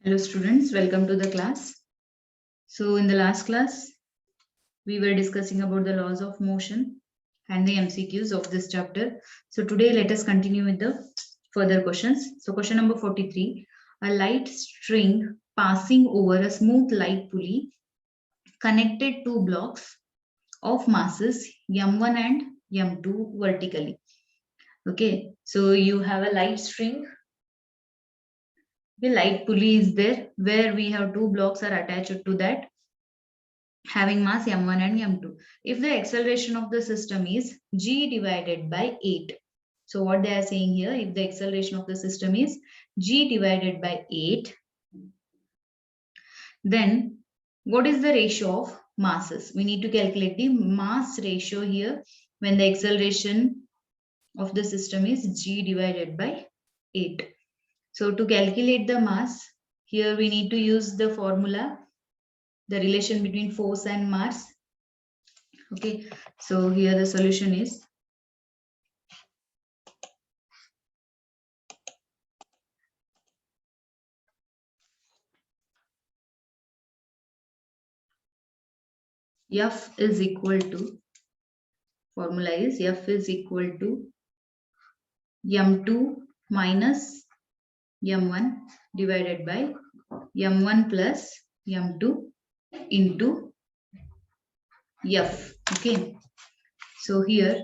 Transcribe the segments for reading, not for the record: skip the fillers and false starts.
Hello students, welcome to the class. So in the last class, we were discussing about the laws of motion and the MCQs of this chapter. So today let us continue with the further questions. So question number 43, a light string passing over a smooth light pulley connected two blocks of masses m1 and m2 vertically. Okay, so you have a light string. The light pulley is there where we have two blocks are attached to that having mass m1 and m2. If the acceleration of the system is g divided by 8. So what they are saying here, if the acceleration of the system is g divided by 8, then what is the ratio of masses? We need to calculate the mass ratio here when the acceleration of the system is g divided by 8. So to calculate the mass, here we need to use the formula, the relation between force and mass. Okay, so here the solution is F is equal to, formula is F is equal to m2 minus m1 divided by m1 plus m2 into F. Okay, so here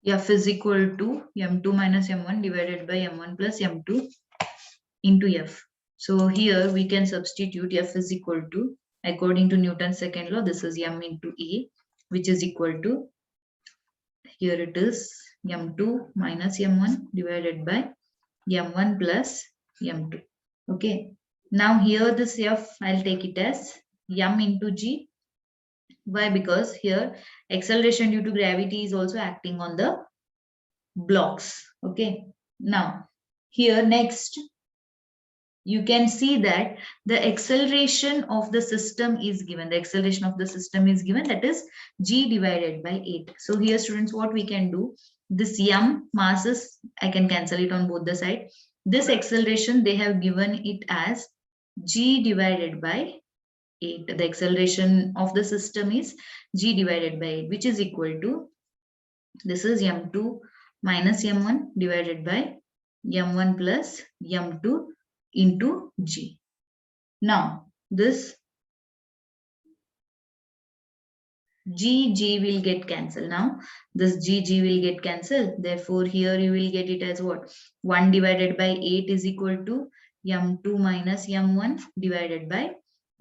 F is equal to m2 minus m1 divided by m1 plus m2 into F. So here we can substitute F is equal to, according to Newton's second law, this is m into A, which is equal to, here it is m2 minus m1 divided by m1 plus m2. Okay, now here this F, I'll take it as m into G. Why? Because here acceleration due to gravity is also acting on the blocks. Okay, now here next you can see that the acceleration of the system is given. The acceleration of the system is given, that is g divided by 8. So here students, what we can do, this m masses, I can cancel it on both the side. This acceleration, they have given it as g divided by 8. The acceleration of the system is g divided by 8, which is equal to, this is m2 minus m1 divided by m1 plus m2 into g. Now this g will get cancelled. Now this g will get cancelled. Therefore here you will get it as what? 1 divided by 8 is equal to m2 minus m1 divided by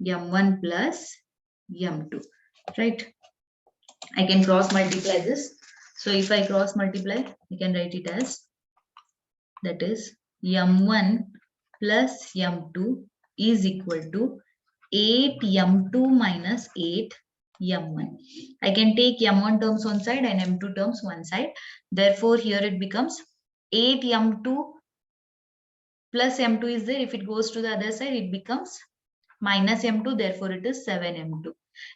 m1 plus m2. Right? I can cross multiply this. So if I cross multiply, I can write it as, that is m1 plus m2 is equal to 8 m2 minus 8 m1. I can take m1 terms one side and m2 terms one side. Therefore, here it becomes 8 m2 plus m2 is there. If it goes to the other side, it becomes minus m2. Therefore, it is 7 m2.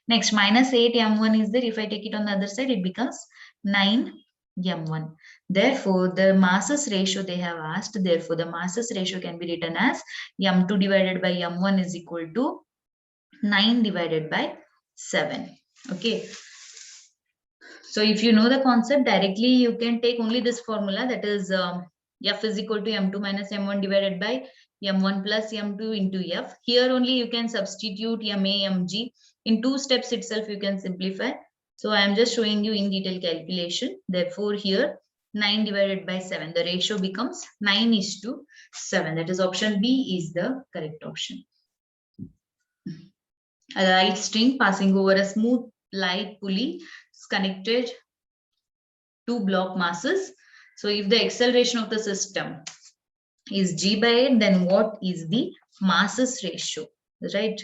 Next, minus 8 m1 is there. If I take it on the other side, it becomes 9 m1. Therefore, the masses ratio they have asked, therefore, the masses ratio can be written as m2 divided by m1 is equal to 9 divided by 7. Okay. So if you know the concept, directly you can take only this formula, that is F is equal to m2 minus m1 divided by m1 plus m2 into F. Here only you can substitute ma, mg. In 2 steps itself you can simplify. So I am just showing you in detail calculation. Therefore here 9 divided by 7, the ratio becomes 9:7. That is option B is the correct option. A light string passing over a smooth light pulley is connected to block masses. So if the acceleration of the system is g by 8, then what is the masses ratio, right?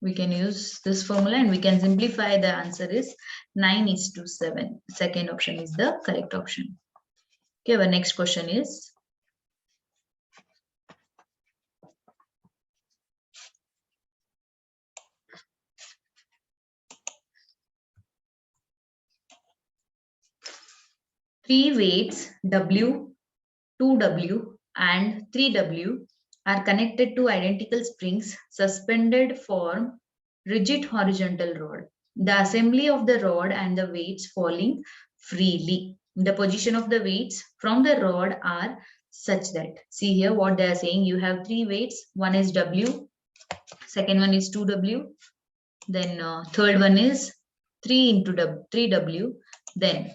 We can use this formula and we can simplify. The answer is 9:7. Second option is the correct option. Okay, our next question is, Three weights W, 2W and 3W are connected to identical springs suspended from rigid horizontal rod. The assembly of the rod and the weights falling freely. The position of the weights from the rod are such that, see here what they are saying, you have three weights, one is W, second one is 2W, then third one is 3 into 3W, then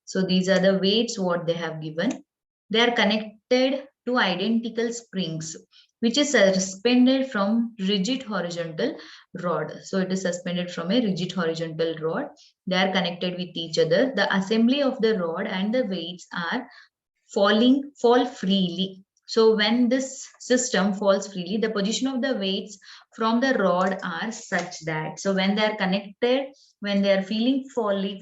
so these are the weights what they have given. They are connected to identical springs, which is suspended from rigid horizontal rod. So it is suspended from a rigid horizontal rod. They are connected with each other. The assembly of the rod and the weights are fall freely. So when this system falls freely, the position of the weights from the rod are such that, so when they are connected, when they are feeling falling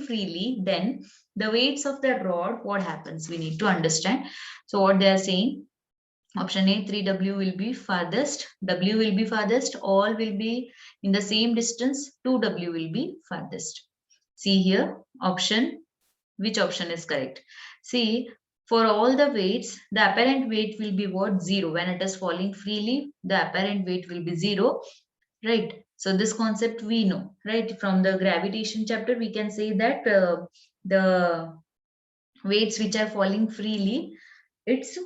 freely, then the weights of the rod, what happens? We need to understand. So what they are saying, option A, 3W will be farthest, W will be farthest, all will be in the same distance, 2W will be farthest. See here, option, which option is correct? See, for all the weights, the apparent weight will be what? 0. When it is falling freely, the apparent weight will be 0. Right. So this concept we know, right? From the gravitation chapter, we can say that the weights which are falling freely, its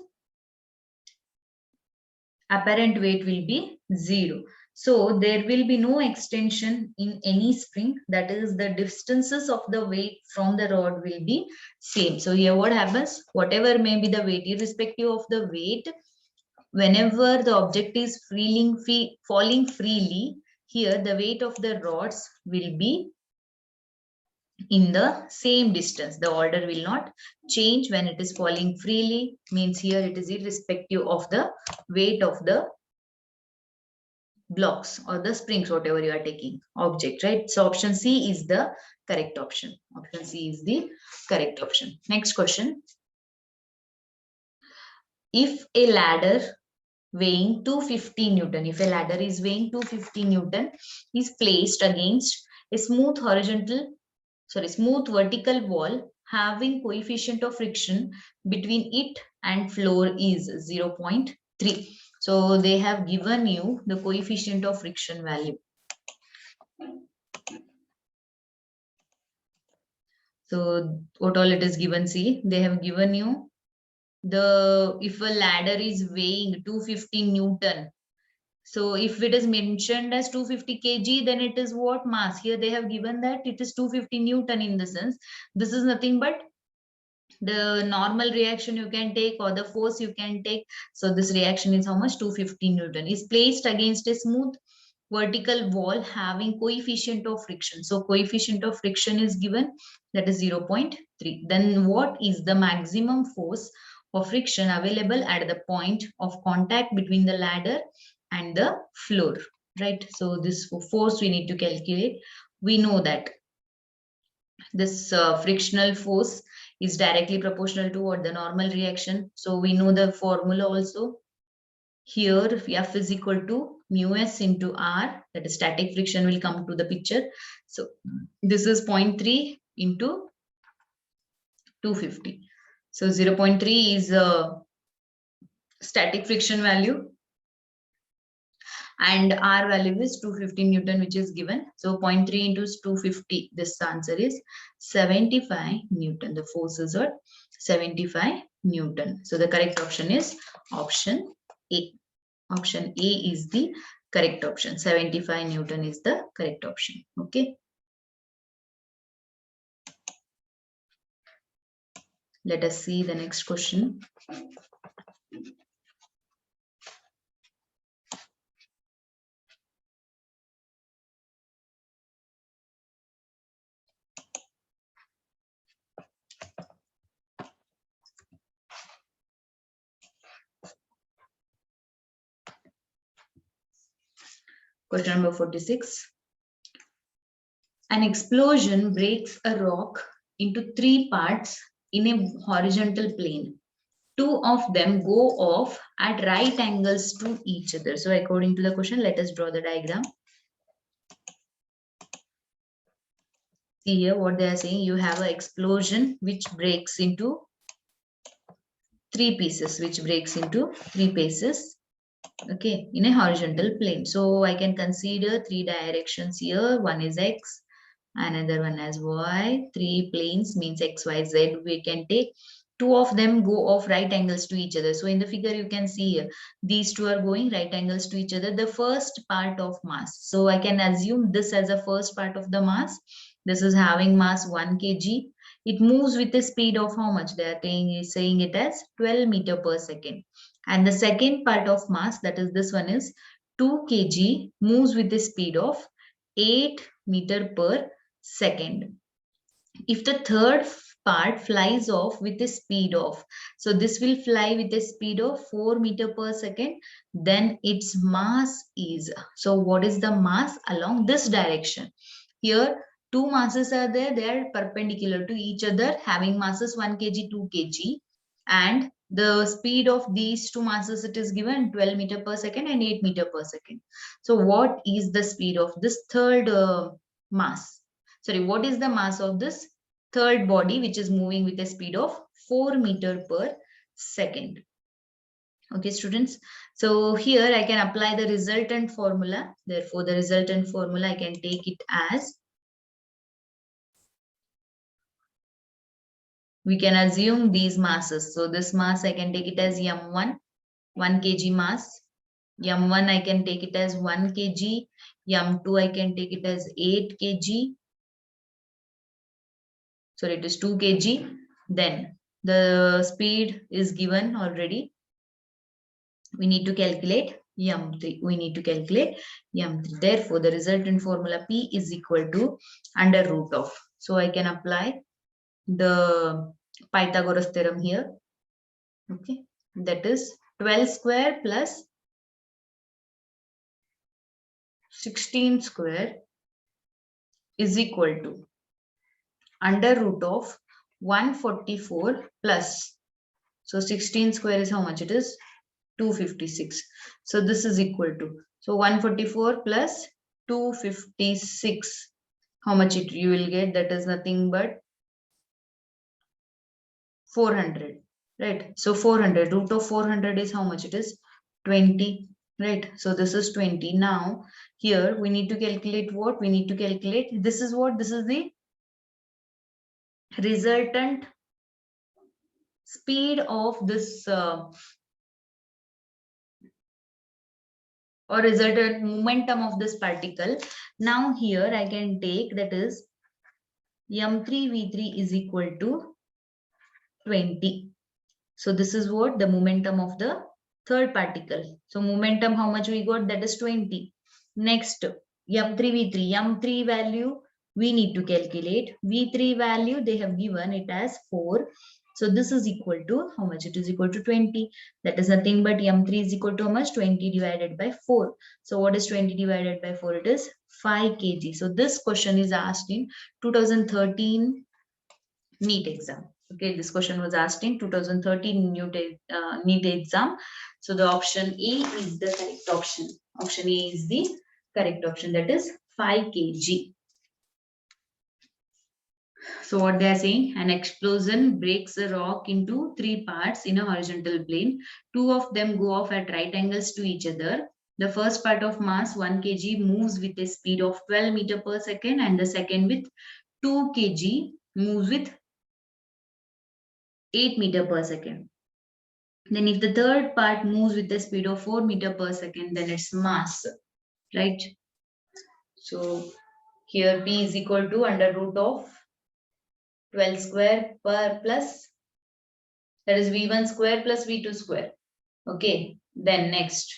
apparent weight will be 0. So there will be no extension in any spring. That is, the distances of the weight from the rod will be same. So here what happens? Whatever may be the weight, irrespective of the weight, whenever the object is falling freely, here the weight of the rods will be in the same distance. The order will not change when it is falling freely, means here it is irrespective of the weight of the blocks or the springs, whatever you are taking object, right? So option C is the correct option. Option C is the correct option. Next question. If a ladder weighing 250 Newton, if a ladder is weighing 250 Newton, is placed against a smooth vertical wall having coefficient of friction between it and floor is 0.3. So they have given you the coefficient of friction value. So what all it is given, see, they have given you if a ladder is weighing 250 Newton, so if it is mentioned as 250 kg, then it is what mass? Here they have given that it is 250 Newton in the sense. This is nothing but the normal reaction you can take or the force you can take. So this reaction is how much? 250 Newton is placed against a smooth vertical wall having coefficient of friction. So coefficient of friction is given, that is 0.3. Then what is the maximum force of friction available at the point of contact between the ladder and the floor, right? So this force we need to calculate. We know that this frictional force is directly proportional to what the normal reaction. So we know the formula also. Here F is equal to mu s into R, that is static friction will come to the picture. So this is 0.3 into 250. So 0.3 is static friction value and R value is 250 Newton, which is given. So 0.3 into 250, this answer is 75 Newton. The forces are 75 Newton. So the correct option is option A. Option A is the correct option. 75 Newton is the correct option. Okay. Let us see the next question. Question number 46. An explosion breaks a rock into 3 parts in a horizontal plane. 2 of them go off at right angles to each other. So according to the question, let us draw the diagram. See here what they are saying. You have an explosion which breaks into three pieces, okay, in a horizontal plane. So I can consider three directions here. One is X, another one as Y. Three planes means X, Y, Z. We can take two of them go off right angles to each other. So in the figure you can see here, these two are going right angles to each other. The first part of mass. So I can assume this as a first part of the mass. This is having mass 1 kg. It moves with a speed of how much? They are saying it as 12 meter per second. And the second part of mass, that is this one, is 2 kg, moves with a speed of 8 meter per second. If the third part flies off with a speed of, so this will fly with a speed of 4 meter per second, then its mass is, so what is the mass along this direction? Here two masses are there, they are perpendicular to each other, having masses 1 kg, 2 kg, and the speed of these two masses, it is given 12 meter per second and 8 meter per second. So what is the speed of this third mass? Sorry, what is the mass of this third body which is moving with a speed of 4 meter per second? Okay, students. So here I can apply the resultant formula. Therefore, the resultant formula I can take it as, we can assume these masses. So this mass I can take it as M1, 1 kg mass. M1 I can take it as 1 kg. M2 I can take it as 8 kg. So it is 2 kg. Then the speed is given already. We need to calculate M3. Therefore, the resultant formula P is equal to under root of. So I can apply the Pythagoras theorem here. Okay, that is 12 square plus 16 square is equal to under root of 144 plus, so 16 square is how much? It is 256. So this is equal to, so 144 plus 256, how much you will get? That is nothing but 400, right? So 400, root of 400 is how much? It is 20, right? So this is 20. Now here we need to calculate what? We need to calculate, this is what? This is the resultant speed of this or resultant momentum of this particle. Now here I can take, that is m3v3 is equal to 20. So this is what? The momentum of the third particle. So momentum, how much we got? That is 20. Next, m3v3. m3 value we need to calculate. v3 value they have given it as 4. So this is equal to how much? It is equal to 20. That is nothing but m3 is equal to how much? 20 divided by 4. So what is 20 divided by 4? It is 5 kg. So this question is asked in 2013 NEET exam. Okay, this question was asked in 2013 NEET exam. So the option A is the correct option. Option A is the correct option. That is 5 kg. So what they are saying, an explosion breaks a rock into three parts in a horizontal plane. Two of them go off at right angles to each other. The first part of mass 1 kg moves with a speed of 12 meter per second, and the second with 2 kg moves with 8 meter per second. Then if the third part moves with a speed of 4 meter per second, then it's mass, right? So here P is equal to under root of 12 square per plus, that is V1 square plus V2 square. Okay, then next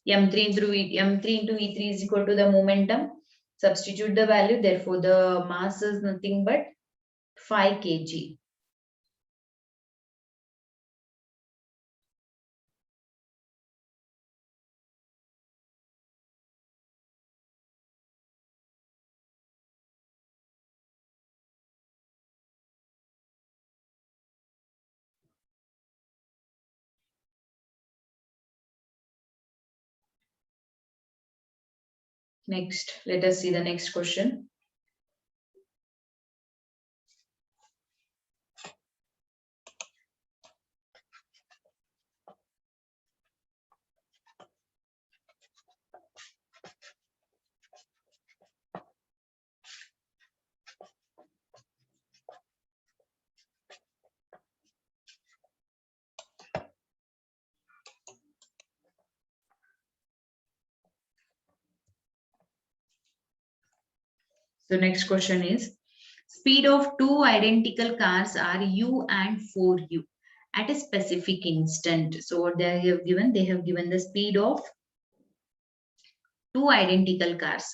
M3 into E3 is equal to the momentum. Substitute the value, therefore the mass is nothing but 5 kg. Next, let us see the next question. So next question is, speed of two identical cars are u and 4u at a specific instant. So what they have given? They have given the speed of two identical cars.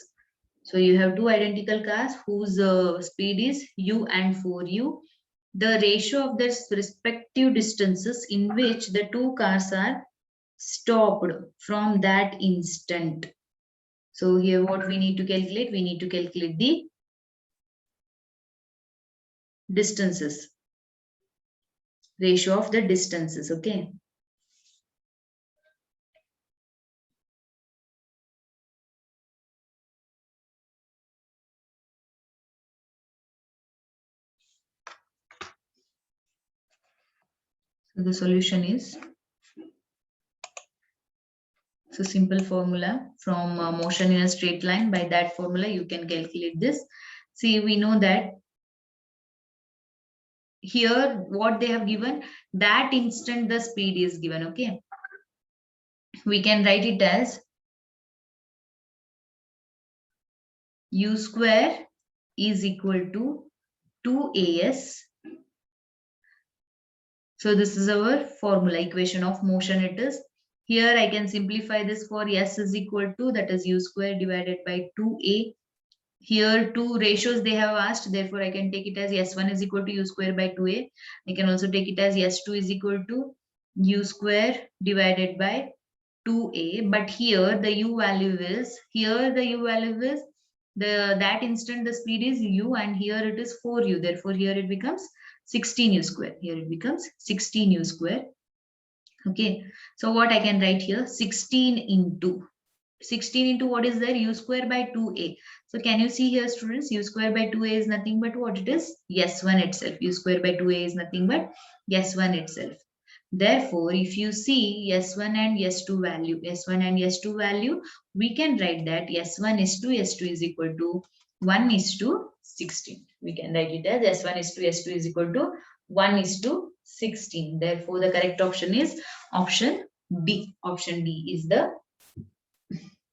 So you have two identical cars whose speed is u and 4u. The ratio of their respective distances in which the two cars are stopped from that instant. So here what we need to calculate? We need to calculate the distances, ratio of the distances, okay? So the solution is, so simple formula from motion in a straight line. By that formula, you can calculate this. See, we know that here what they have given, that instant the speed is given, okay? We can write it as u square is equal to 2as. So this is our formula, equation of motion it is. Here I can simplify this for s is equal to, that is u square divided by 2a. Here two ratios they have asked, therefore I can take it as s1 is equal to u square by 2a. I can also take it as s2 is equal to u square divided by 2a. But here the u value is, that instant the speed is u and here it is 4u. Therefore here it becomes 16u square. Here it becomes 16u square. Okay. So what I can write here? 16 into what is there? U square by 2a. So can you see here, students? U square by 2a is nothing but what it is? S1 itself. U square by 2a is nothing but S1 itself. Therefore, if you see S1 and S2 value, we can write that S1 is to S2 is equal to 1 is to 16. We can write it as S1 is to S2 is equal to 1 is to 16. Therefore, the correct option is option D. Option D is the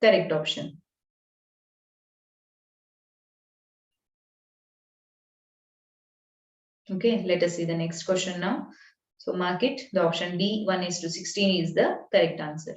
correct option. Okay, let us see the next question now. So mark it. The option D, 1 is to 16 is the correct answer.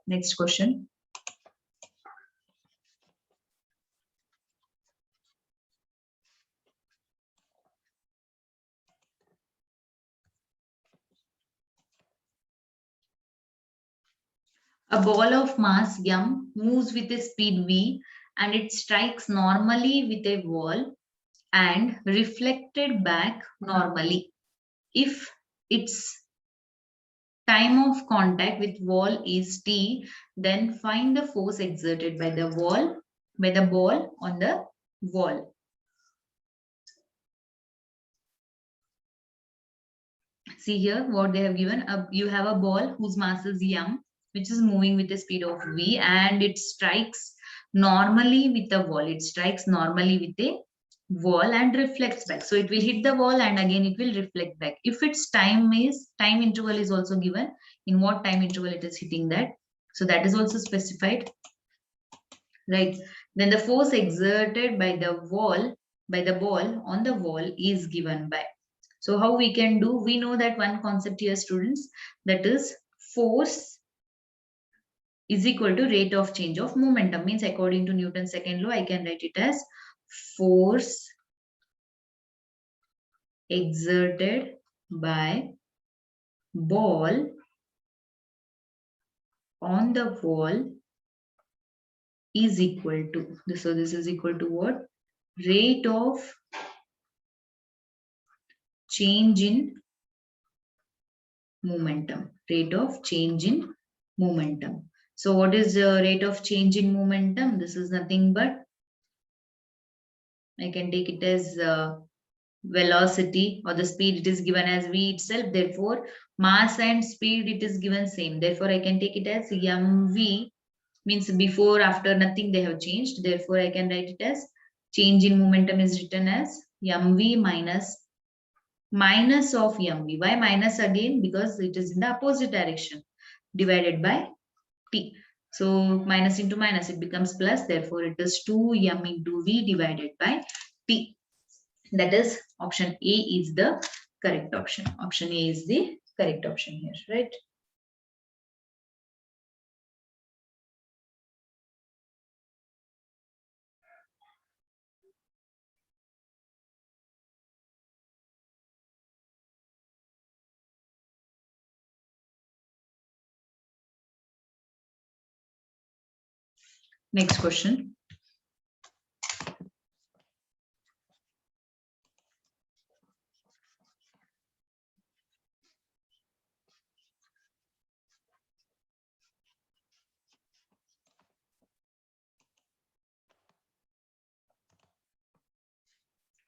Next question. A ball of mass m moves with a speed v and it strikes normally with a wall and reflected back normally. If its time of contact with wall is t, then find the force exerted by the ball on the wall. See here what they have given. You have a ball whose mass is m, which is moving with the speed of v, and it strikes normally with the wall. It strikes normally with a wall and reflects back. So it will hit the wall and again it will reflect back. If its time interval is also given, in what time interval it is hitting that. So that is also specified, right? Then the force exerted by the ball on the wall is given by. So how we can do? We know that one concept here, students, that is force is equal to rate of change of momentum. Means according to Newton's second law, I can write it as force exerted by ball on the wall is equal to, so this is equal to what? Rate of change in momentum. Rate of change in momentum. So what is the rate of change in momentum? This is nothing but, I can take it as velocity or the speed. It is given as v itself. Therefore, mass and speed it is given same. Therefore, I can take it as mv, means before, after, nothing they have changed. Therefore, I can write it as change in momentum is written as mv minus of mv. Why minus again? Because it is in the opposite direction, divided by t. So minus into minus, it becomes plus. Therefore, it is 2m into v divided by t. That is option A is the correct option. Option A is the correct option here, right? Next question.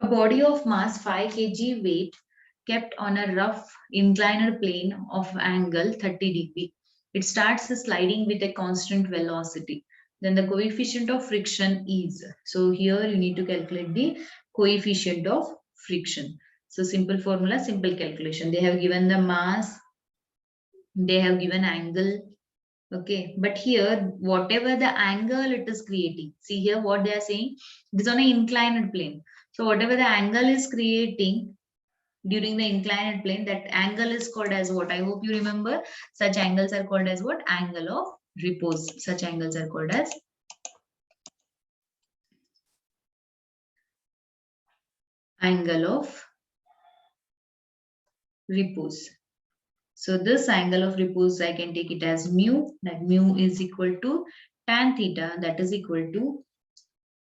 A body of mass 5 kg weight kept on a rough inclined plane of angle 30 degree. It starts sliding with a constant velocity. Then the coefficient of friction is. So here you need to calculate the coefficient of friction. So simple formula, simple calculation. They have given the mass, they have given angle. Okay, but here, whatever the angle it is creating, see here what they are saying, it is on an inclined plane. So whatever the angle is creating during the inclined plane, that angle is called as what? I hope you remember. Such angles are called as what? Angle of repose. Such angles are called as angle of repose. So this angle of repose, I can take it as mu. That mu is equal to tan theta. That is equal to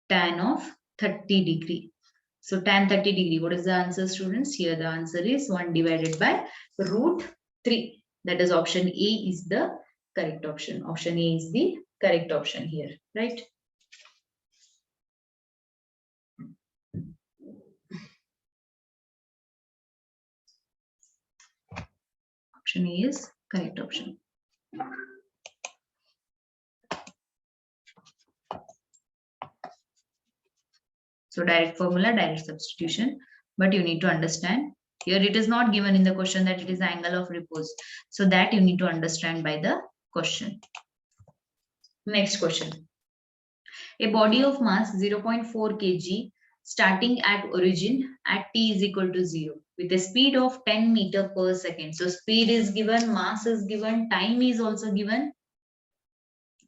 tan of 30 degree. So tan 30 degree, what is the answer, students? Here the answer is 1 divided by root 3. That is option A is the correct option. Option A is the correct option here, right? Option A is correct option. So direct formula, direct substitution, but you need to understand here it is not given in the question that it is angle of repose. So that you need to understand by the question. Next question. A body of mass 0.4 kg starting at origin at t is equal to 0 with a speed of 10 meter per second. So speed is given, mass is given, time is also given.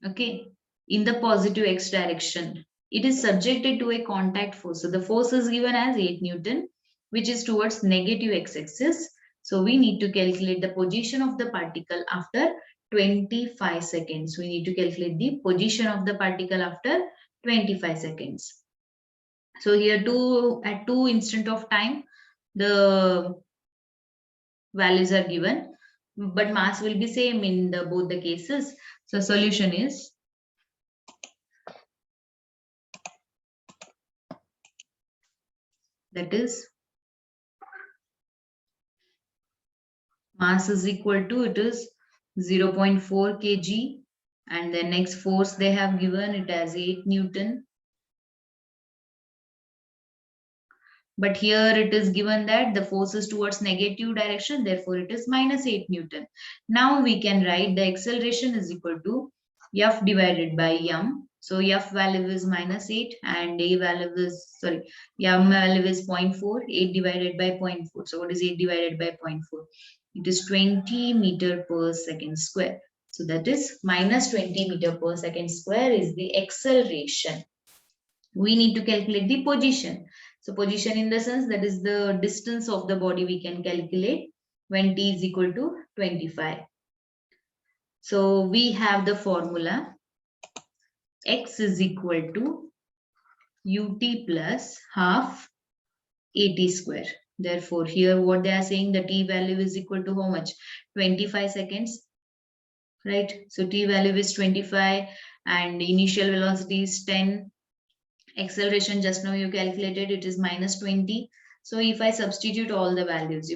Okay, in the positive x direction. It is subjected to a contact force. So the force is given as 8 Newton, which is towards negative x-axis. So we need to calculate the position of the particle after 25 seconds. We need to calculate the position of the particle after 25 seconds. So here at 2 instant of time, the values are given, but mass will be same in both the cases. So solution is that is mass is equal to, it is 0.4 kg, and the next force they have given it as 8 Newton. But here it is given that the force is towards negative direction, therefore it is minus 8 Newton. Now we can write the acceleration is equal to F divided by m. So F value is minus 8 and A value is, m value is 0.4, 8 divided by 0.4. So what is 8 divided by 0.4? It is 20 meter per second square. So that is minus 20 meter per second square is the acceleration. We need to calculate the position. So position in the sense that is the distance of the body we can calculate when t is equal to 25. So we have the formula x is equal to ut plus half at square. Therefore, here what they are saying, the t value is equal to how much? 25 seconds. right? So t value is 25 and initial velocity is 10. Acceleration just now you calculated, it is minus 20. So if I substitute all the values,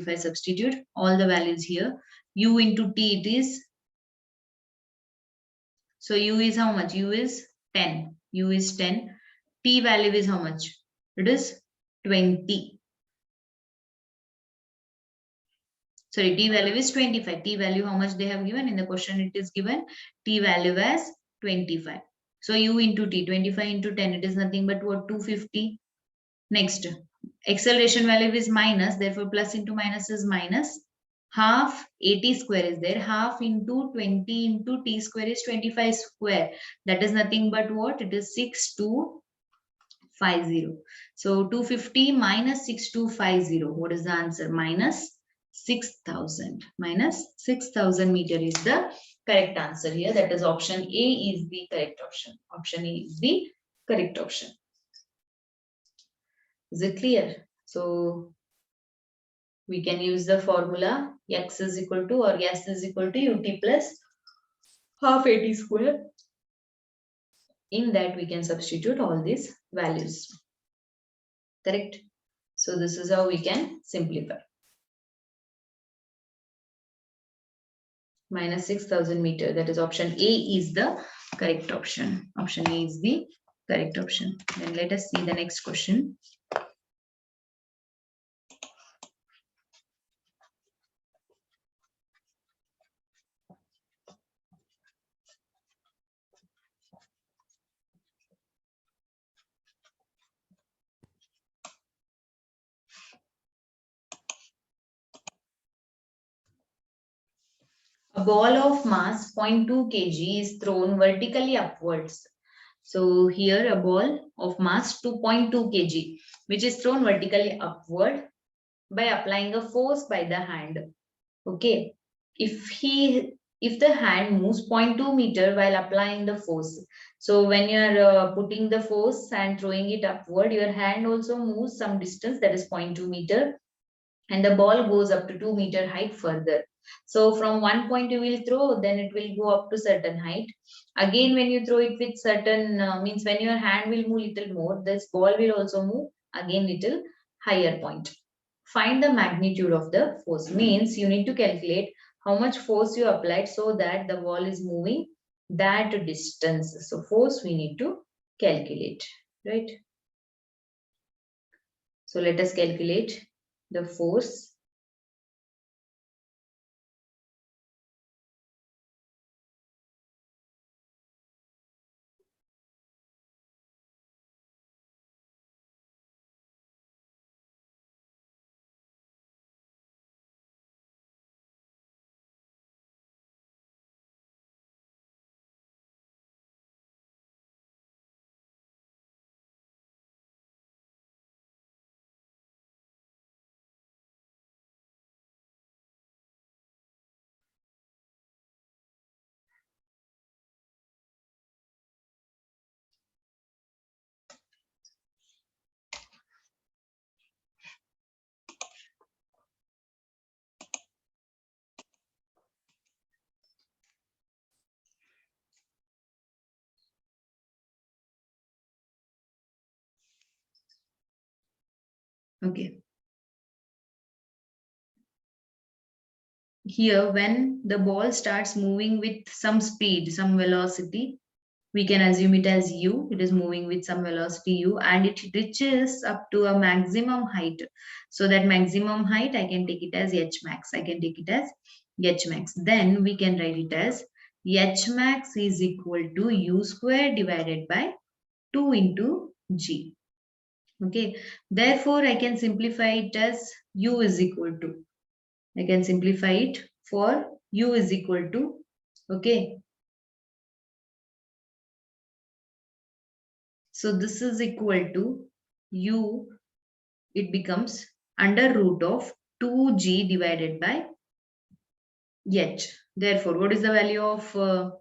here, u into t it is, so u is how much? U is 10. U is 10. T value is how much? It is 20. Sorry, t value is 25. T value how much they have given? In the question it is given t value as 25. So u into t, 25 into 10, it is nothing but what? 250. Next, acceleration value is minus, therefore plus into minus is minus. Half 80 square is there, half into 20 into t square is 25 square. That is nothing but what? It is 6250. So 250 minus 6250. What is the answer? Minus 6000. Minus 6000 meter is the correct answer here. That is option A is the correct option. Option A is the correct option. Is it clear? So we can use the formula x is equal to, or s is equal to ut plus half 80 square. In that we can substitute all these values. Correct? So this is how we can simplify. Minus 6000 meter. That is option A is the correct option. Option A is the correct option. Then let us see the next question. A ball of mass 0.2 kg is thrown vertically upwards. So here a ball of mass 2.2 kg which is thrown vertically upward by applying a force by the hand. Okay. If the hand moves 0.2 meter while applying the force. So when you are putting the force and throwing it upward, your hand also moves some distance, that is 0.2 meter, and the ball goes up to 2 meter height further. So from one point you will throw, then it will go up to certain height. Again, when you throw it with certain, means when your hand will move little more, this ball will also move again little higher point. Find the magnitude of the force. Means you need to calculate how much force you applied so that the ball is moving that distance. So force we need to calculate, right? So let us calculate the force. Okay. Here, when the ball starts moving with some speed, some velocity, we can assume it as u. It is moving with some velocity u, and it reaches up to a maximum height. So that maximum height, I can take it as h max. I can take it as h max. Then we can write it as h max is equal to u square divided by 2 into g. Okay. Therefore, I can simplify it as u is equal to. I can simplify it for u is equal to, okay. So this is equal to u, it becomes under root of 2g divided by h. Therefore, what is the value of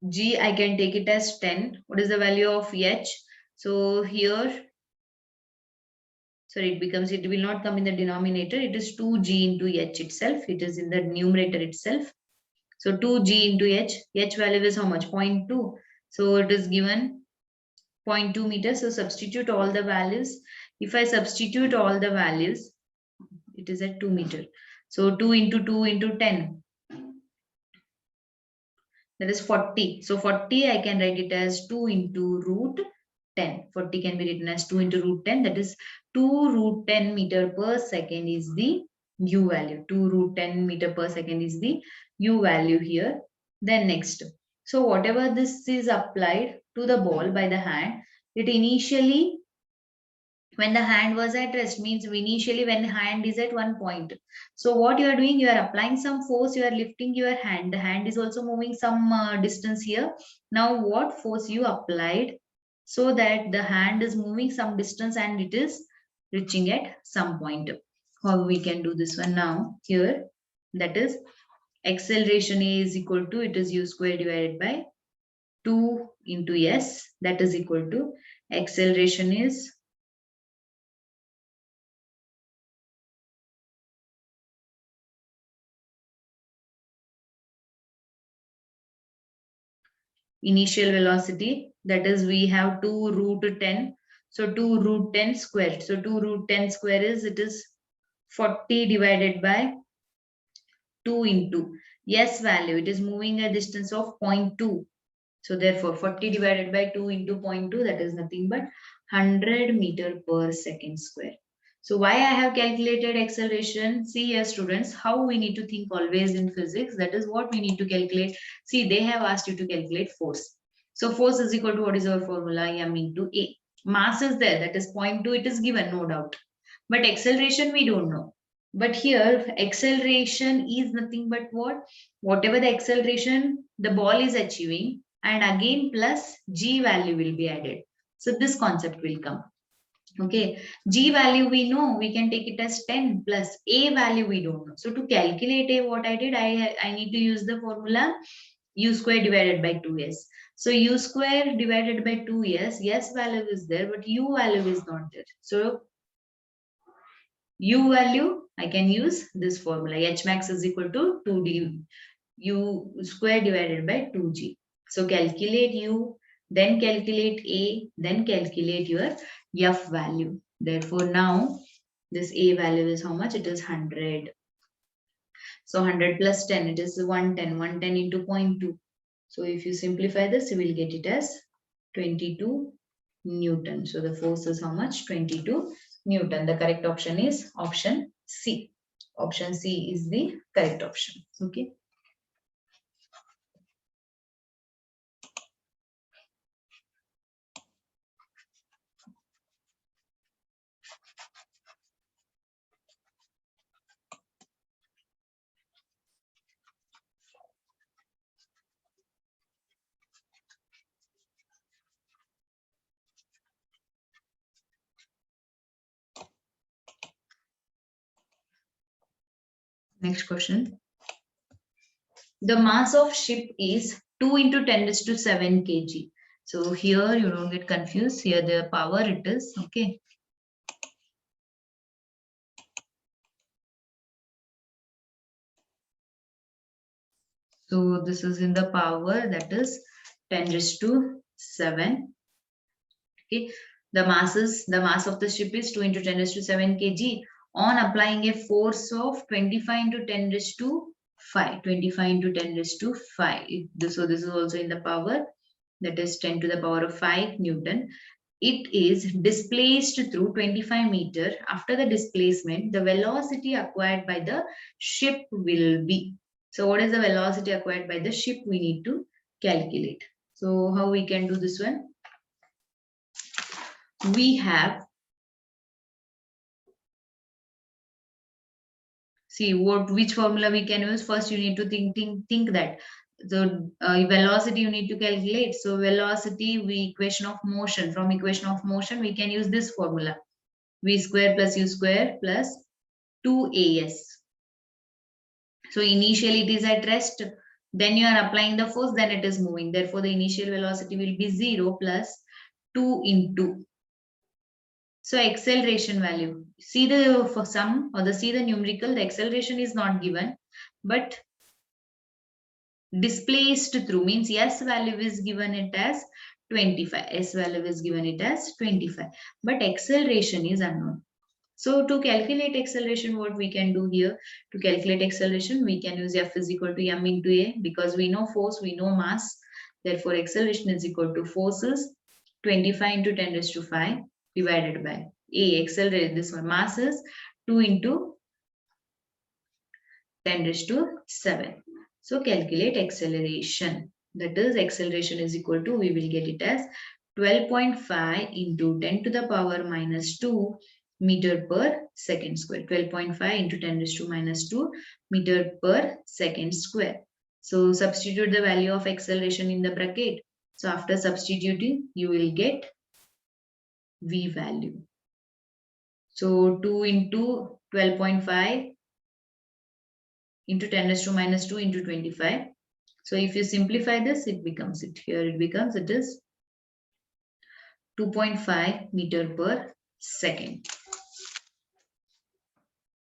g? I can take it as 10. What is the value of h? So here, sorry, it will not come in the denominator. It is 2g into h itself. It is in the numerator itself. So 2g into h value is how much? 0.2. So it is given 0.2 meters. So substitute all the values. If I substitute all the values, it is at 2 meter. So 2 into 2 into 10. That is 40. So 40 I can write it as 2 into root 10. 40 can be written as 2 into root 10. That is 2 root 10 meter per second is the u value. 2 root 10 meter per second is the u value here. Then next. So whatever this is applied to the ball by the hand, it initially when the hand was at rest means initially when hand is at one point. So what you are doing, you are applying some force, you are lifting your hand, the hand is also moving some distance here. Now what force you applied so that the hand is moving some distance and it is reaching at some point. How we can do this one now here, that is acceleration is equal to, it is u square divided by 2 into s, that is equal to acceleration is initial velocity, that is we have 2 root 10. So 2 root 10 square. So 2 root 10 square is, it is 40 divided by 2 into s value. It is moving a distance of 0.2. So therefore 40 divided by 2 into 0.2, that is nothing but 100 meter per second square. So why I have calculated acceleration? See here students, how we need to think always in physics. That is what we need to calculate. See, they have asked you to calculate force. So force is equal to, what is our formula? M into A. Mass is there, that is 0.2, it is given, no doubt. But acceleration we don't know. But here acceleration is nothing but what? Whatever the acceleration the ball is achieving, and again plus g value will be added. So this concept will come. Okay, g value we know, we can take it as 10 plus a value we don't know. So to calculate a, what I did, I need to use the formula u square divided by 2s. So u square divided by 2s, yes value is there, but u value is not there. So u value, I can use this formula. H max is equal to 2d u square divided by 2g. So calculate u, then calculate a, then calculate your f value. Therefore now this a value is how much? It is 100. So 100 plus 10, it is 110. 110 into 0.2. So if you simplify this, you will get it as 22 Newton. So the force is how much? 22 Newton. The correct option is option C. Option C is the correct option. Okay. Next question. The mass of ship is 2 into 10 raised to 7 kg. So here you don't get confused. Here the power it is. Okay. So this is in the power, that is 10 raised to 7. Okay. The mass of the ship is 2 into 10 raised to 7 kg on applying a force of 25 into 10 raised to 5. 25 into 10 raised to 5. So this is also in the power, that is 10 to the power of 5 Newton. It is displaced through 25 meter. After the displacement, the velocity acquired by the ship will be. So what is the velocity acquired by the ship? We need to calculate. So how we can do this one? We have, see which formula we can use. First you need to think that the velocity you need to calculate. So velocity, we equation of motion, from equation of motion we can use this formula, v square plus u square plus 2as. So initially it is at rest, then you are applying the force, then it is moving, therefore the initial velocity will be 0 plus 2 into. So acceleration value, see the for sum or see the numerical, the acceleration is not given, but displaced through means S value is given it as 25. S value is given it as 25. But acceleration is unknown. So to calculate acceleration, what we can do here, to calculate acceleration, we can use F is equal to m into a, because we know force, we know mass. Therefore, acceleration is equal to forces 25 into 10 raised to 5 divided by a, accelerate, this one, mass is 2 into 10 raised to 7. So calculate acceleration. That is, acceleration is equal to, we will get it as 12.5 into 10 to the power minus 2 meter per second square. 12.5 into 10 raised to minus 2 meter per second square. So substitute the value of acceleration in the bracket. So after substituting, you will get V value. So 2 into 12.5 into 10 raised to minus 2 into 25. So if you simplify this, it becomes it. Here it becomes, it is 2.5 meter per second.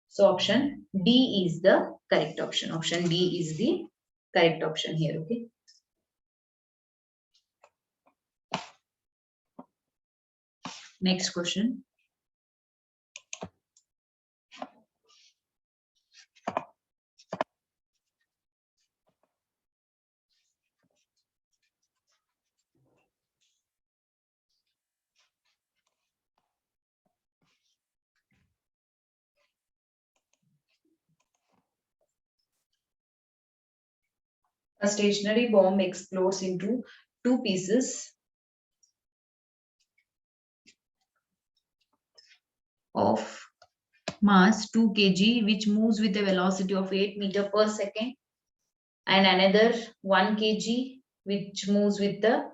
So option D is the correct option. Option D is the correct option here. Okay. Next question. A stationary bomb explodes into two pieces of mass 2 kg, which moves with a velocity of 8 meter per second, and another 1 kg, which moves with the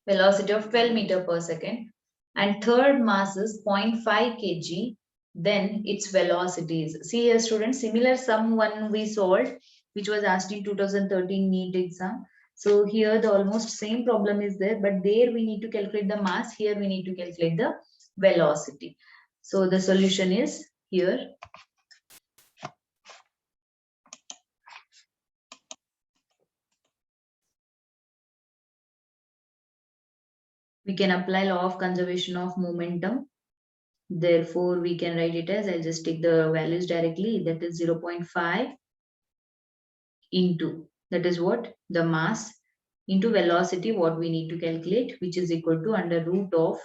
velocity of 12 meter per second, and third mass is 0.5 kg, then its velocity is. See here, students, similar sum one we solved, which was asked in 2013 NEET exam. So here the almost same problem is there, but there we need to calculate the mass. Here we need to calculate the velocity. So the solution is here. We can apply law of conservation of momentum. Therefore, we can write it as, I'll just take the values directly, that is 0.5 into, that is what, the mass, into velocity, what we need to calculate, which is equal to under root of,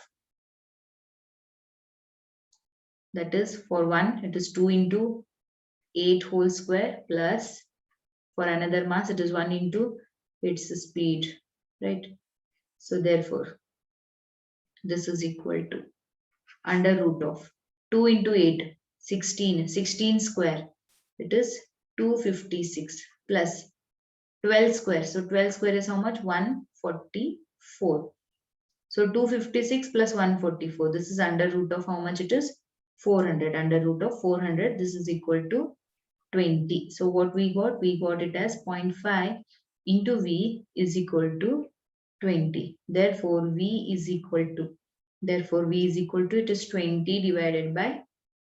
that is for one, it is 2 into 8 whole square, plus for another mass, it is 1 into its speed, right? So therefore, this is equal to under root of 2 into 8, 16, 16 square, it is 256, plus 12 square. So 12 square is how much? 144. So 256 plus 144. This is under root of how much it is? 400. Under root of 400. This is equal to 20. So what we got? We got it as 0.5 into V is equal to 20. Therefore, V is equal to, it is 20 divided by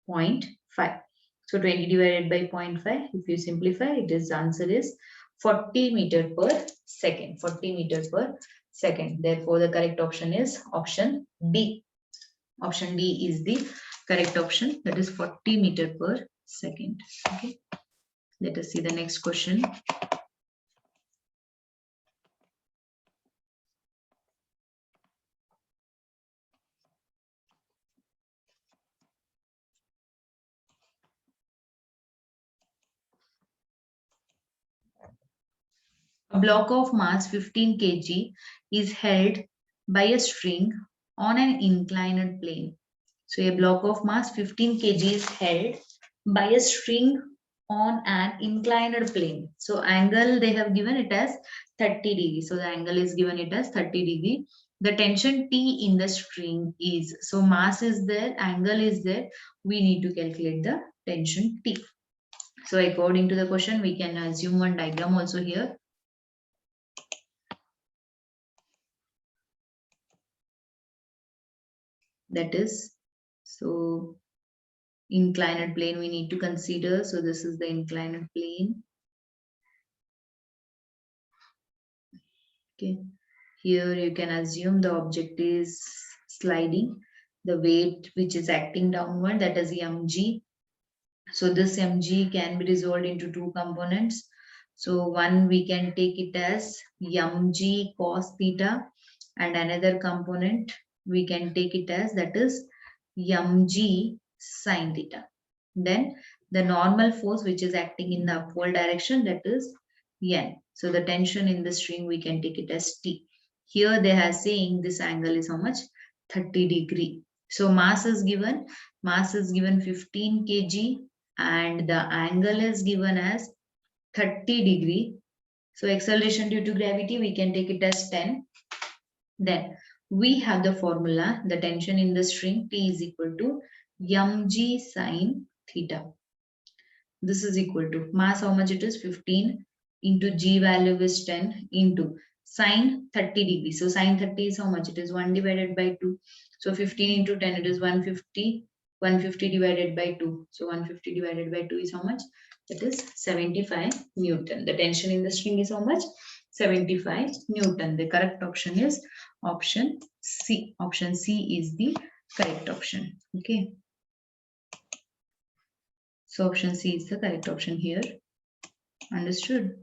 0.5. So 20 divided by 0.5, if you simplify, it is, answer is 40 meter per second. 40 meter per second. Therefore, the correct option is option D. Option D is the correct option. That is 40 meter per second. Okay. Let us see the next question. A block of mass 15 kg is held by a string on an inclined plane. So a block of mass 15 kg is held by a string on an inclined plane. So angle they have given it as 30 degree. So the angle is given it as 30 degree. The tension T in the string is, so mass is there, angle is there. We need to calculate the tension T. So according to the question, we can assume one diagram also here. That is, so inclined plane we need to consider. So this is the inclined plane. Okay. Here you can assume the object is sliding. The weight which is acting downward, that is mg. So this mg can be resolved into two components. So one we can take it as mg cos theta, and another component we can take it as, that is mg sin theta. Then the normal force which is acting in the upward direction, that is N. So the tension in the string we can take it as T. Here they are saying this angle is how much? 30 degree. So mass is given 15 kg, and the angle is given as 30 degree. So acceleration due to gravity we can take it as 10. Then we have the formula, the tension in the string T is equal to mg sine theta. This is equal to mass, how much it is? 15 into g value is 10 into sine 30 degrees. So sine 30 is how much? It is 1 divided by 2. So 15 into 10, it is 150. 150 divided by 2. So 150 divided by 2 is how much? That is 75 Newton. The tension in the string is how much? 75 Newton. The correct option is option C. Option C is the correct option. Okay. So option C is the correct option here. Understood?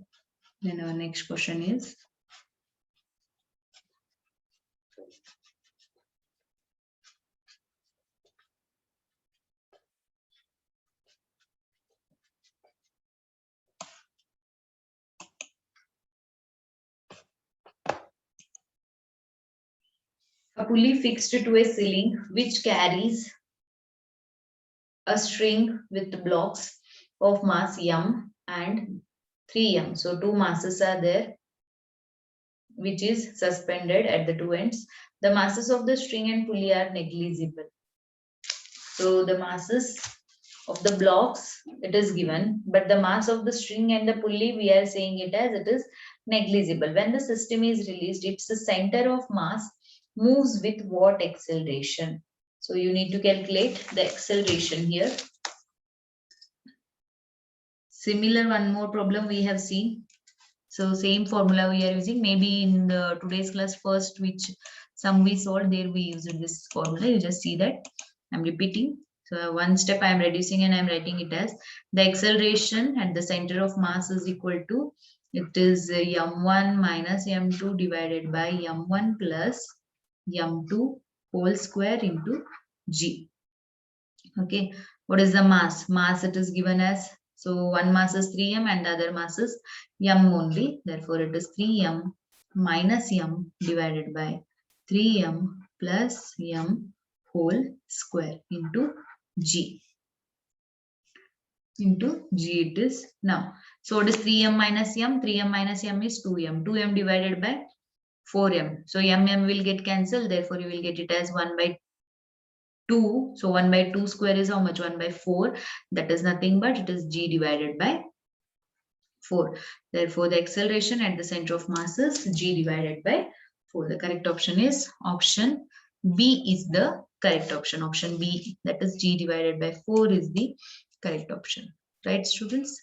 Then our next question is, a pulley fixed to a ceiling which carries a string with blocks of mass m and 3m. So two masses are there which is suspended at the two ends. The masses of the string and pulley are negligible. So the masses of the blocks it is given, but the mass of the string and the pulley we are saying it as it is negligible. When the system is released, its center of mass moves with what acceleration? So you need to calculate the acceleration here. Similar one more problem we have seen. So same formula we are using. Maybe in the today's class first, which some we solved, there we used this formula. You just see that I'm repeating. So one step I am reducing and I am writing it as the acceleration at the center of mass is equal to, it is m1 minus m2 divided by m1 plus m2 whole square into g. Okay, what is the mass? Mass it is given as, so one mass is 3m and the other mass is m only. Therefore, it is 3m minus m divided by 3m plus m whole square into g. Into g it is now. So it is 3m minus m. 3m minus m is 2m. 2m divided by 4m. So m will get cancelled. Therefore, you will get it as 1 by 2. So 1 by 2 square is how much? 1 by 4. That is nothing but it is g divided by 4. Therefore, the acceleration at the center of mass is g divided by 4. The correct option is option B is the correct option. Option B, that is g divided by 4 is the correct option. Right, students?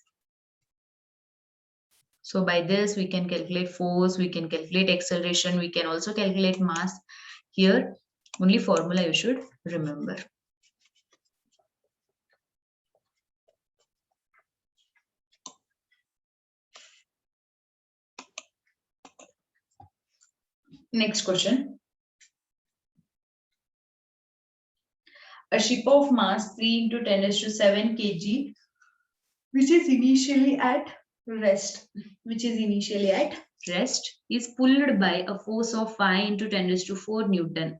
So by this, we can calculate force, we can calculate acceleration, we can also calculate mass. Here, only formula you should remember. Next question. A ship of mass 3 into 10 raised to 7 kg, which is initially at rest, is pulled by a force of 5 into 10 raised to 4 Newton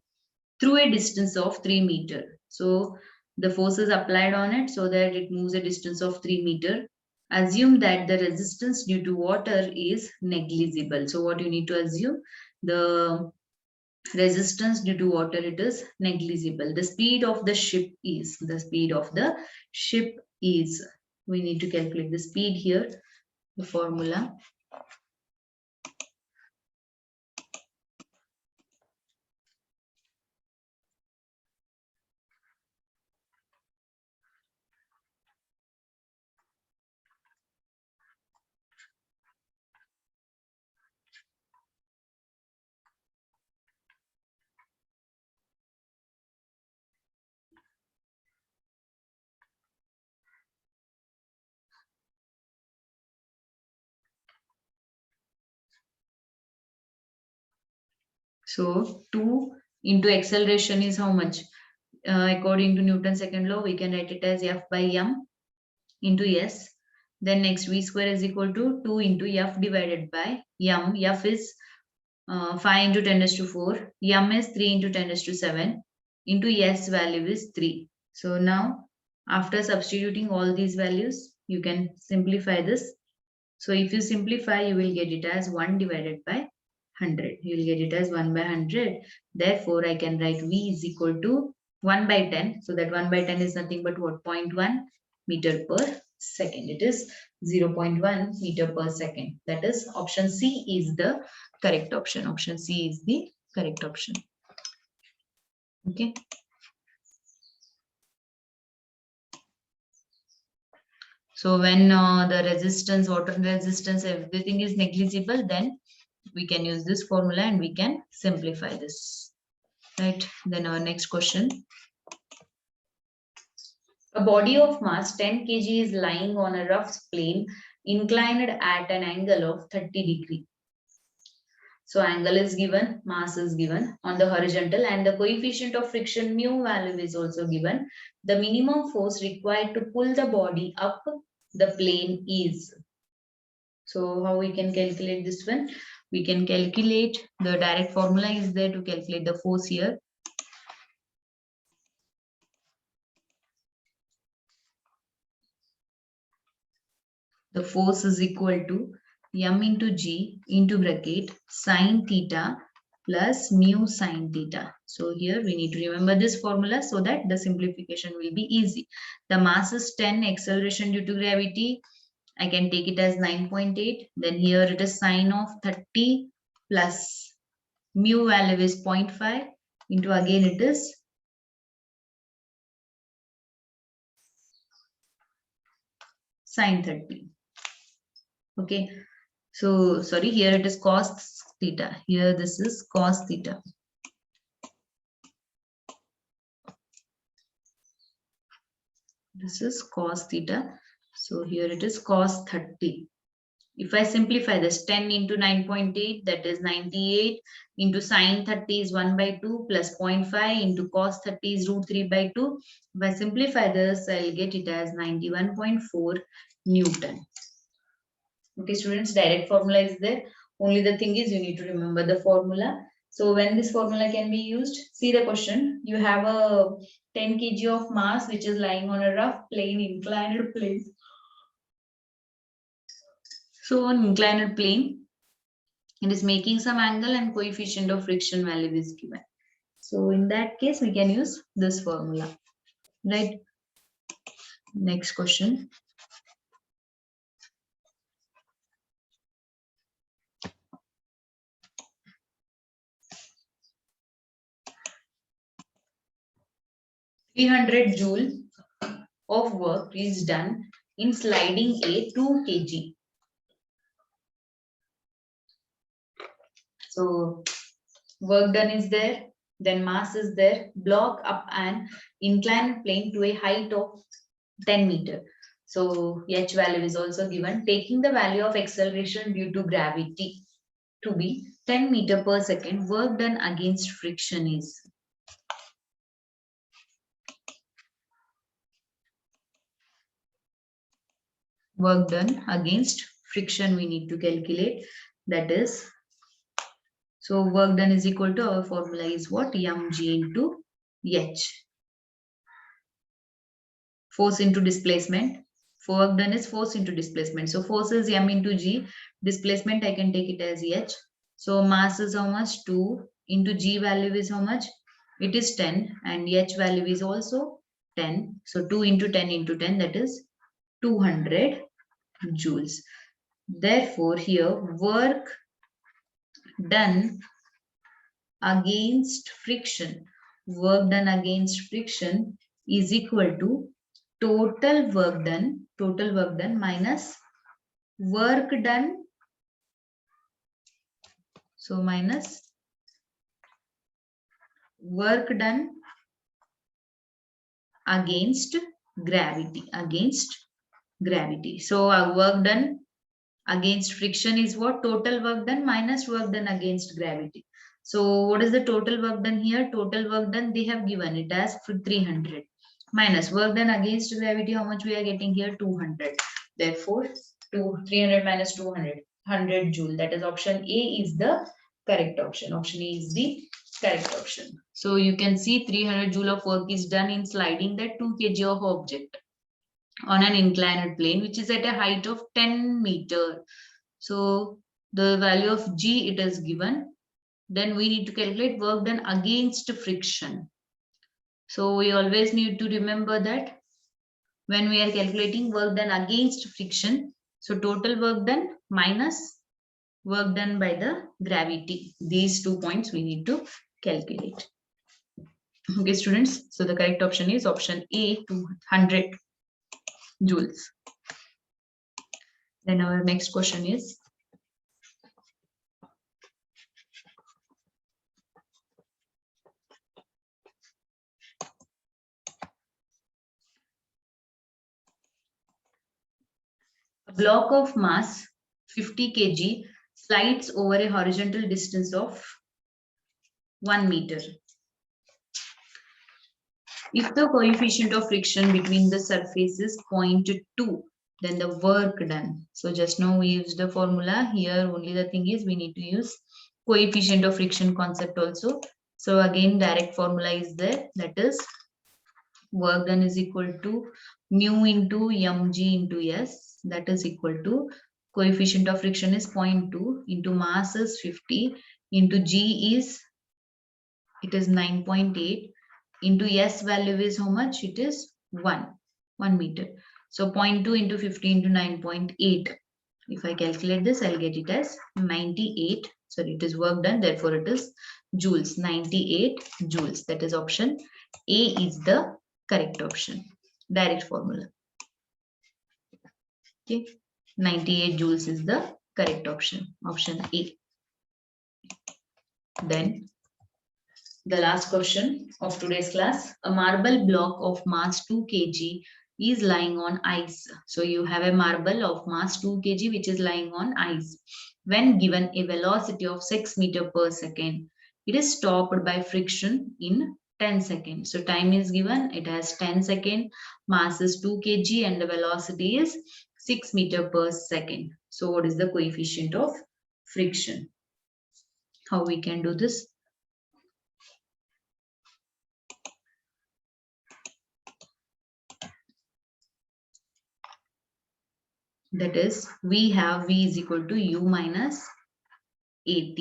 through a distance of 3 meter. So the force is applied on it so that it moves a distance of 3 meter. Assume that the resistance due to water is negligible. So what you need to assume? The resistance due to water, it is negligible. The speed of the ship is, we need to calculate the speed here. The formula, So 2 into acceleration is how much? According to Newton's second law, we can write it as F by m into s. Then next v square is equal to 2 into f divided by m. F is 5 into 10 raised to 4. M is 3 into 10 raised to 7. Into s value is 3. So now after substituting all these values, you can simplify this. So if you simplify, you will get it as 1 divided by 100. You will get it as 1 by 100. Therefore, I can write V is equal to 1 by 10. So that 1 by 10 is nothing but what? 0.1 meter per second. It is 0.1 meter per second. That is option C is the correct option. Option C is the correct option. Okay. So when the resistance, water resistance, everything is negligible, then we can use this formula and we can simplify this. Right. Then our next question. A body of mass 10 kg is lying on a rough plane inclined at an angle of 30 degree. So angle is given, mass is given on the horizontal, and the coefficient of friction mu value is also given. The minimum force required to pull the body up the plane is. So how we can calculate this one? We can calculate, the direct formula is there to calculate the force here. The force is equal to m into g into bracket sine theta plus mu sine theta. So here we need to remember this formula so that the simplification will be easy. The mass is 10, acceleration due to gravity, I can take it as 9.8. Then here it is sine of 30 plus mu value is 0.5 into again it is sine 30. Okay. So sorry, here it is cos theta. Here this is cos theta. This is cos theta. So here it is cos 30. If I simplify this, 10 into 9.8, that is 98, into sine 30 is 1 by 2 plus 0.5 into cos 30 is root 3 by 2. If I simplify this, I'll get it as 91.4 Newton. Okay, students, direct formula is there. Only the thing is you need to remember the formula. So when this formula can be used, see the question. You have a 10 kg of mass which is lying on a rough plane, inclined plane. So on inclined plane, it is making some angle and coefficient of friction value is given. So in that case, we can use this formula, right? Next question. (300 joule of work is done in sliding a 2 kg. So work done is there, then mass is there, block up an inclined plane to a height of 10 meter. So h value is also given. Taking the value of acceleration due to gravity to be 10 meter per second, work done against friction is. Work done against friction we need to calculate, that is, so work done is equal to, our formula is what? Mg into h. Force into displacement. Work done is force into displacement. So force is m into g. Displacement I can take it as h. So mass is how much? 2 into g value is how much? It is 10 and h value is also 10. So 2 into 10 into 10, that is 200 joules. Therefore here work done against friction, work done against friction is equal to total work done minus work done, so minus work done against gravity, So our work done against friction is what? Total work done minus work done against gravity. So what is the total work done here? Total work done, they have given it as 300 minus work done against gravity. How much we are getting here? 200. Therefore, 300 minus 200, 100 joule. That is option A is the correct option. Option A is the correct option. So you can see 300 joule of work is done in sliding that 2 kg of object on an inclined plane, which is at a height of 10 meter. So the value of G it is given. Then we need to calculate work done against friction. So we always need to remember that when we are calculating work done against friction, so total work done minus work done by the gravity. These 2 points we need to calculate. Okay, students. So the correct option is option A, 200 joules. Then our next question is, a block of mass 50 kg slides over a horizontal distance of 1 meter. If the coefficient of friction between the surfaces 0.2, then the work done. So just now we used the formula. Here only the thing is we need to use coefficient of friction concept also. So again direct formula is there. That is work done is equal to mu into mg into s. That is equal to coefficient of friction is 0.2 into mass is 50 into g is, it is 9.8 into s value is how much? It is 1 meter. So 0.2 into 50 into 9.8. If I calculate this, I'll get it as 98. So it is work done. Therefore, it is joules. 98 joules. That is option A is the correct option. Direct formula. Okay. 98 joules is the correct option. Option A. Then the last question of today's class, a marble block of mass 2 kg is lying on ice. So you have a marble of mass 2 kg which is lying on ice. When given a velocity of 6 meter per second, it is stopped by friction in 10 seconds. So time is given, it has 10 seconds, mass is 2 kg and the velocity is 6 meter per second. So what is the coefficient of friction? How we can do this? That is, we have V is equal to U minus AT.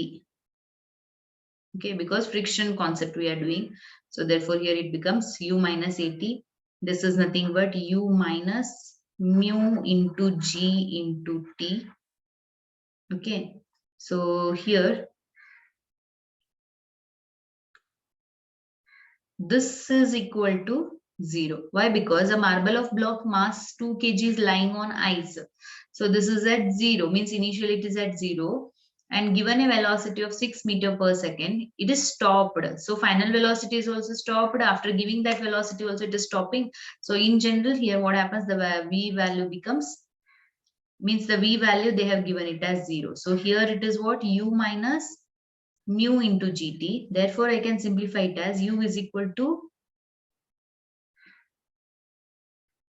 Okay, because friction concept we are doing. So therefore here it becomes U minus AT. This is nothing but U minus mu into G into T. Okay, so here this is equal to 0. Why? Because a marble of block mass 2 kg is lying on ice. So this is at 0, means initially it is at 0 and given a velocity of 6 meter per second, it is stopped. So final velocity is also stopped. After giving that velocity also it is stopping. So in general here what happens, the V value becomes, means the V value they have given it as 0. So here it is what? U minus mu into GT. Therefore I can simplify it as U is equal to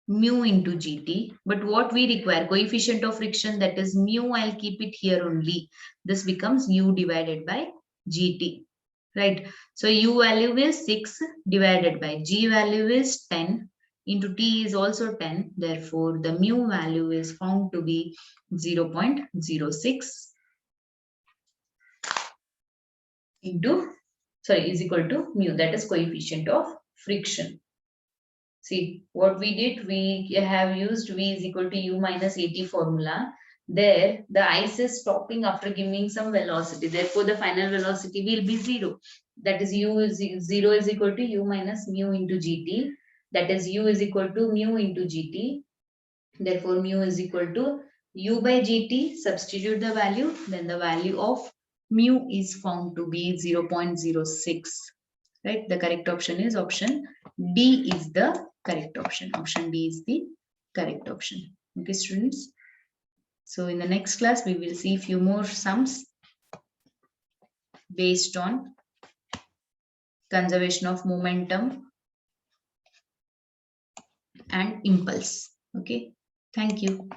mu into GT, but what we require, coefficient of friction, that is mu, I'll keep it here only. This becomes U divided by GT, right? So U value is 6 divided by G value is 10 into T is also 10. Therefore, the mu value is found to be 0.06 into, is equal to mu, that is coefficient of friction. See, what we did, we have used V is equal to U minus AT formula. There, the ice is stopping after giving some velocity. Therefore, the final velocity will be 0. That is, U is 0 is equal to U minus mu into GT. That is, U is equal to mu into GT. Therefore, mu is equal to U by GT. Substitute the value. Then the value of mu is found to be 0.06. Right? The correct option is option D is the correct option. Option D is the correct option. Okay, students. So in the next class, we will see few more sums. based on conservation of momentum and impulse. Okay, thank you.